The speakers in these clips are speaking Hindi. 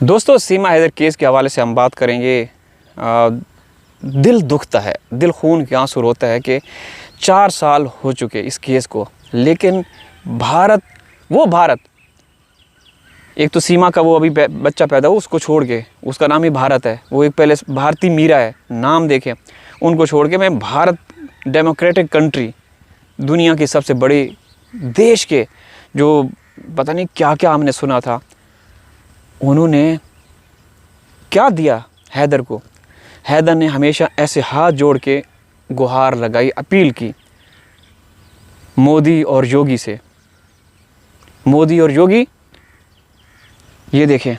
दोस्तों, सीमा हैदर केस के हवाले से हम बात करेंगे। दिल दुखता है, दिल खून के आंसू रोता है कि 4 साल हो चुके इस केस को, लेकिन भारत एक तो सीमा का वो अभी बच्चा पैदा हुआ, उसको छोड़ के, उसका नाम ही भारत है, वो एक पहले भारती मीरा है, नाम देखें, उनको छोड़ के मैं भारत डेमोक्रेटिक कंट्री, दुनिया की सबसे बड़ी देश के जो पता नहीं क्या क्या हमने सुना था, उन्होंने क्या दिया हैदर को। हैदर ने हमेशा ऐसे हाथ जोड़ के गुहार लगाई, अपील की मोदी और योगी से। मोदी और योगी, ये देखें।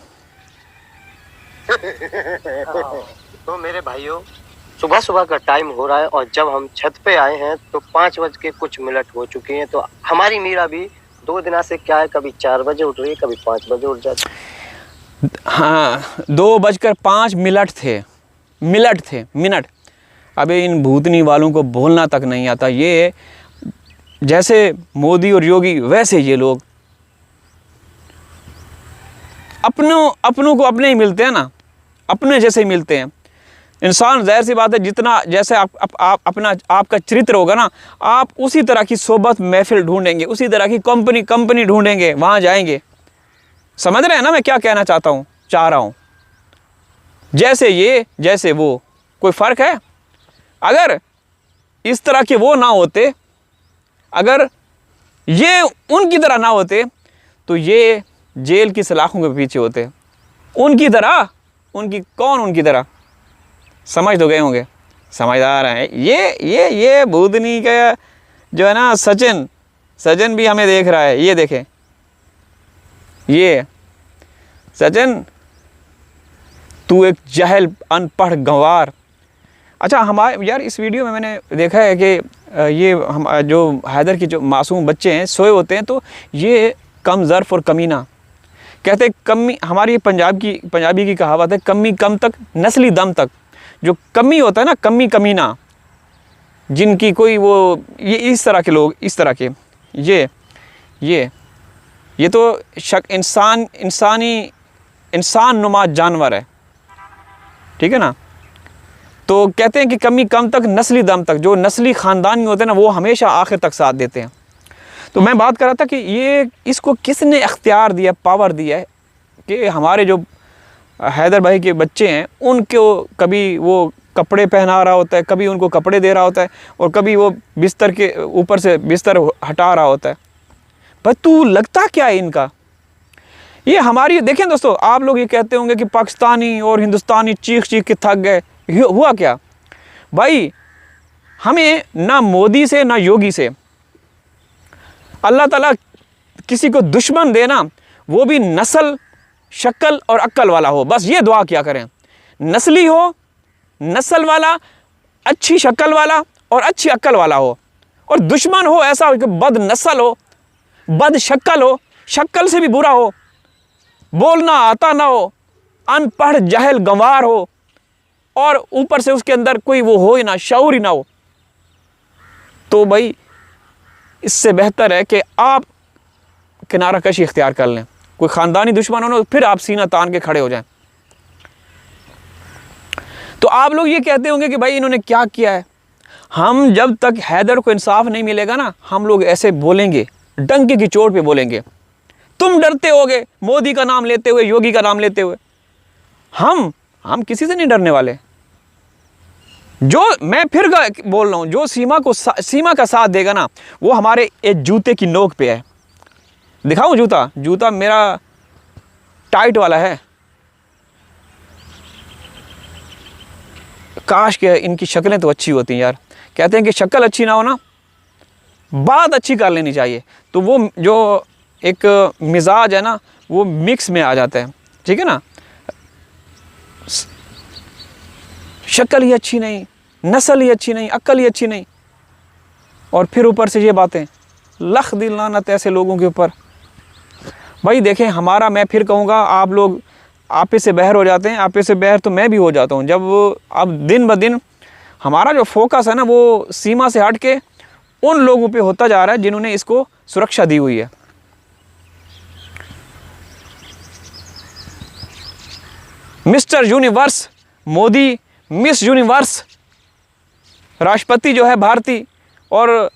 तो मेरे भाइयों, सुबह सुबह का टाइम हो रहा है और जब हम छत पे आए हैं तो 5 बज के कुछ मिनट हो चुके हैं। तो हमारी मीरा भी 2 दिन से क्या है, कभी 4 बजे उठ रही है, कभी 5 बजे उठ जाती है। हाँ, 2:05 मिनट। अबे इन भूतनी वालों को बोलना तक नहीं आता। ये जैसे मोदी और योगी, वैसे ये लोग अपनों को अपने ही मिलते हैं ना, अपने जैसे ही मिलते हैं। इंसान, जाहिर सी बात है, जितना जैसे आपका चरित्र होगा ना, आप उसी तरह की सोबत महफिल ढूंढेंगे, उसी तरह की कंपनी ढूंढेंगे, वहाँ जाएंगे। समझ रहे हैं ना मैं क्या कहना चाह रहा हूँ? जैसे ये, जैसे वो, कोई फ़र्क है? अगर इस तरह के वो ना होते, अगर ये उनकी तरह ना होते, तो ये जेल की सलाखों के पीछे होते। उनकी तरह समझ तो गए होंगे, समझदार हैं। ये भूतनी का जो है ना, सचिन भी हमें देख रहा है। ये देखें, ये सचिन, तू एक जाहिल अनपढ़ गंवार। अच्छा, हमारे यार इस वीडियो में मैंने देखा है कि ये हम जो हैदर के जो मासूम बच्चे हैं सोए होते हैं, तो ये कम ज़र्फ़ और कमीना कहते हैं। कमी, हमारी पंजाबी की कहावत है, कमी कम तक नस्ली दम तक। जो कमी होता है ना, कमीना, जिनकी कोई वो, ये इस तरह के लोग, इस तरह के ये तो इंसान नुमा जानवर है, ठीक है ना। तो कहते हैं कि कमी कम तक नस्ली दम तक। जो नस्ली ख़ानदानी होते हैं ना, वो हमेशा आखिर तक साथ देते हैं। तो मैं बात कर रहा था कि ये इसको किसने इख्तियार दिया, पावर दिया है कि हमारे जो हैदर भाई के बच्चे हैं, उनको कभी वो कपड़े पहना रहा होता है, कभी उनको कपड़े दे रहा होता है, और कभी वो बिस्तर के ऊपर से बिस्तर हटा रहा होता है। पर तू लगता क्या है इनका? ये हमारी, देखें दोस्तों, आप लोग ये कहते होंगे कि पाकिस्तानी और हिंदुस्तानी चीख के थक गए। हुआ क्या भाई? हमें ना मोदी से ना योगी से अल्लाह ताला किसी को दुश्मन देना, वो भी नस्ल, शक्ल और अक्ल वाला हो, बस ये दुआ क्या करें। नस्ली हो, नस्ल वाला, अच्छी शक्ल वाला और अच्छी अक्ल वाला हो, और दुश्मन हो ऐसा हो कि बद नस्ल हो, बद शक्ल हो, शक्ल से भी बुरा हो, बोलना आता ना हो, अनपढ़ जाहिल गंवार हो, और ऊपर से उसके अंदर कोई वो हो ही ना, शऊर ही ना हो। तो भाई इससे बेहतर है कि आप किनारा कशी इख्तियार कर लें। कोई ख़ानदानी दुश्मन हो ना, फिर आप सीना तान के खड़े हो जाएं। तो आप लोग ये कहते होंगे कि भाई इन्होंने क्या किया है। हम जब तक हैदर को इंसाफ नहीं मिलेगा ना, हम लोग ऐसे बोलेंगे, डंके की चोट पे बोलेंगे। तुम डरते होगे मोदी का नाम लेते हुए, योगी का नाम लेते हुए। हम किसी से नहीं डरने वाले। जो मैं फिर बोल रहा हूँ, जो सीमा का साथ देगा ना, वो हमारे एक जूते की नोक पे है। दिखाऊं जूता मेरा टाइट वाला है। काश के इनकी शक्लें तो अच्छी होती यार। कहते हैं कि शक्ल अच्छी ना हो ना, बात अच्छी कर लेनी चाहिए, तो वो जो एक मिजाज है ना, वो मिक्स में आ जाता है, ठीक है ना। शक्ल ही अच्छी नहीं, नस्ल ही अच्छी नहीं, अक्ल ही अच्छी नहीं, और फिर ऊपर से ये बातें। लख दिल लानत ऐसे लोगों के ऊपर। भाई देखें, हमारा, मैं फिर कहूँगा, आप लोग आपे से बहर हो जाते हैं, आपे से बहर तो मैं भी हो जाता हूँ। जब अब दिन ब दिन हमारा जो फोकस है ना, वो सीमा से हट के उन लोगों पे होता जा रहा है जिन्होंने इसको सुरक्षा दी हुई है। Mister universe Modi, miss universe राष्ट्रपति जो है भारतीय, और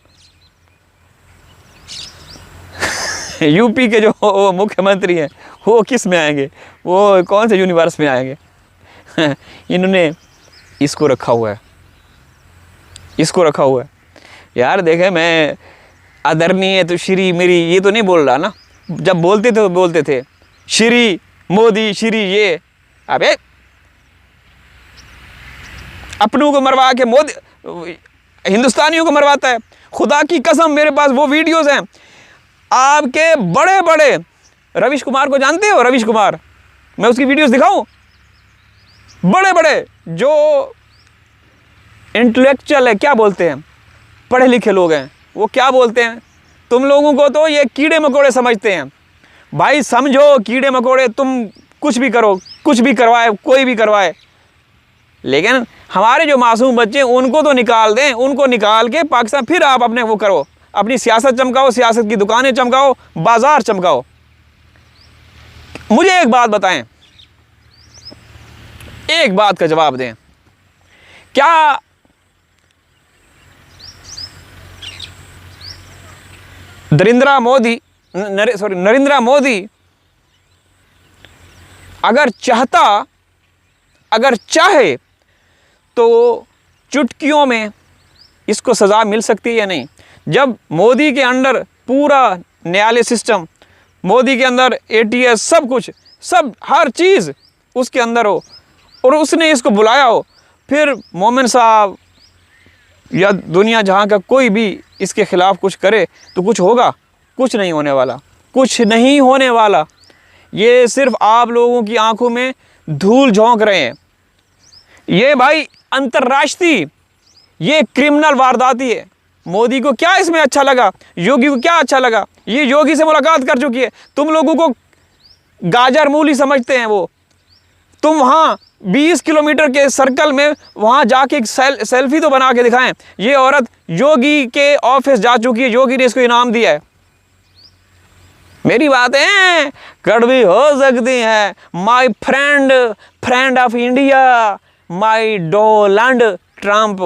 यूपी के जो मुख्यमंत्री हैं वो किस में आएंगे, वो कौन से यूनिवर्स में आएंगे? इन्होंने इसको रखा हुआ है, इसको रखा हुआ है। यार देखे, मैं आदरणीय तो श्री मेरी ये तो नहीं बोल रहा ना, जब बोलते थे तो बोलते थे श्री मोदी, श्री ये। अबे अपनों को मरवा के मोदी हिंदुस्तानियों को मरवाता है। खुदा की कसम मेरे पास वो वीडियोस हैं आपके बड़े बड़े, रविश कुमार को जानते हो? रविश कुमार, मैं उसकी वीडियोस दिखाऊं? बड़े बड़े जो इंटेलेक्चुअल है, क्या बोलते हैं, पढ़े लिखे लोग हैं, वो क्या बोलते हैं, तुम लोगों को तो ये कीड़े मकोड़े समझते हैं। भाई समझो कीड़े मकोड़े, तुम कुछ भी करो, कुछ भी करवाए, कोई भी करवाए, लेकिन हमारे जो मासूम बच्चे हैं उनको तो निकाल दें, उनको निकाल के पाकिस्तान फिर आप अपने वो करो, अपनी सियासत चमकाओ, सियासत की दुकानें चमकाओ, बाजार चमकाओ। मुझे एक बात बताएं, एक बात का जवाब दें, क्या नरेंद्र मोदी अगर चाहे तो चुटकियों में इसको सज़ा मिल सकती है या नहीं? जब मोदी के अंडर पूरा न्यायालय सिस्टम, मोदी के अंदर ATS, सब कुछ, सब हर चीज़ उसके अंदर हो, और उसने इसको बुलाया हो, फिर मोमिन साहब या दुनिया जहाँ का कोई भी इसके ख़िलाफ़ कुछ करे तो कुछ होगा? कुछ नहीं होने वाला, कुछ नहीं होने वाला। ये सिर्फ आप लोगों की आंखों में धूल झोंक रहे हैं। ये भाई अंतर्राष्ट्रीय, ये क्रिमिनल वारदाती है। मोदी को क्या इसमें अच्छा लगा? योगी को क्या अच्छा लगा? ये योगी से मुलाकात कर चुकी है। तुम लोगों को गाजर मूली समझते हैं वो। तुम वहाँ 20 किलोमीटर के सर्कल में वहाँ जाके एक सेल्फी तो बना के दिखाएं। ये औरत योगी के ऑफिस जा चुकी है, योगी ने इसको इनाम दिया है। मेरी बातें कड़वी हो सकती हैं। My friend of India, my Donald Trump.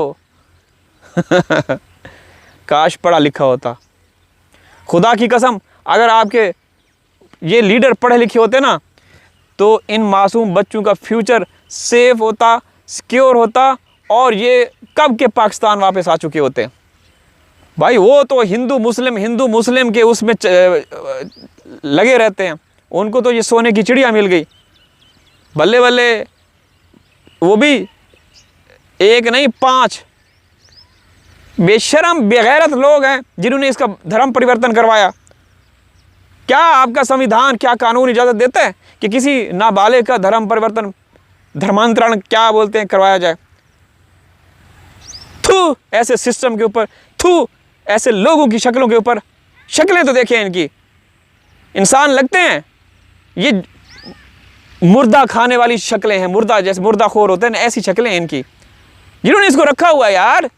काश पढ़ा लिखा होता। खुदा की कसम, अगर आपके ये लीडर पढ़े लिखे होते ना, तो इन मासूम बच्चों का फ्यूचर सेफ होता, सिक्योर होता, और ये कब के पाकिस्तान वापस आ चुके होते। भाई वो तो हिंदू मुस्लिम के उसमें लगे रहते हैं। उनको तो ये सोने की चिड़िया मिल गई। बल्ले बल्ले, वो भी एक नहीं 5 बेशरम बेगैरत लोग हैं जिन्होंने इसका धर्म परिवर्तन करवाया। क्या आपका संविधान, क्या कानून इजाज़त देता है कि किसी नाबालिग का धर्म परिवर्तन, धर्मांतरण क्या बोलते हैं, करवाया जाए? थू ऐसे सिस्टम के ऊपर, थू ऐसे लोगों की शक्लों के ऊपर। शक्लें तो देखें इनकी, इंसान लगते हैं? ये मुर्दा खाने वाली शक्लें हैं, मुर्दा, जैसे मुर्दाखोर होते हैं ना, ऐसी शक्लें हैं इनकी, जिन्होंने इसको रखा हुआ है यार।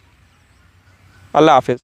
अल्लाह हाफिज़।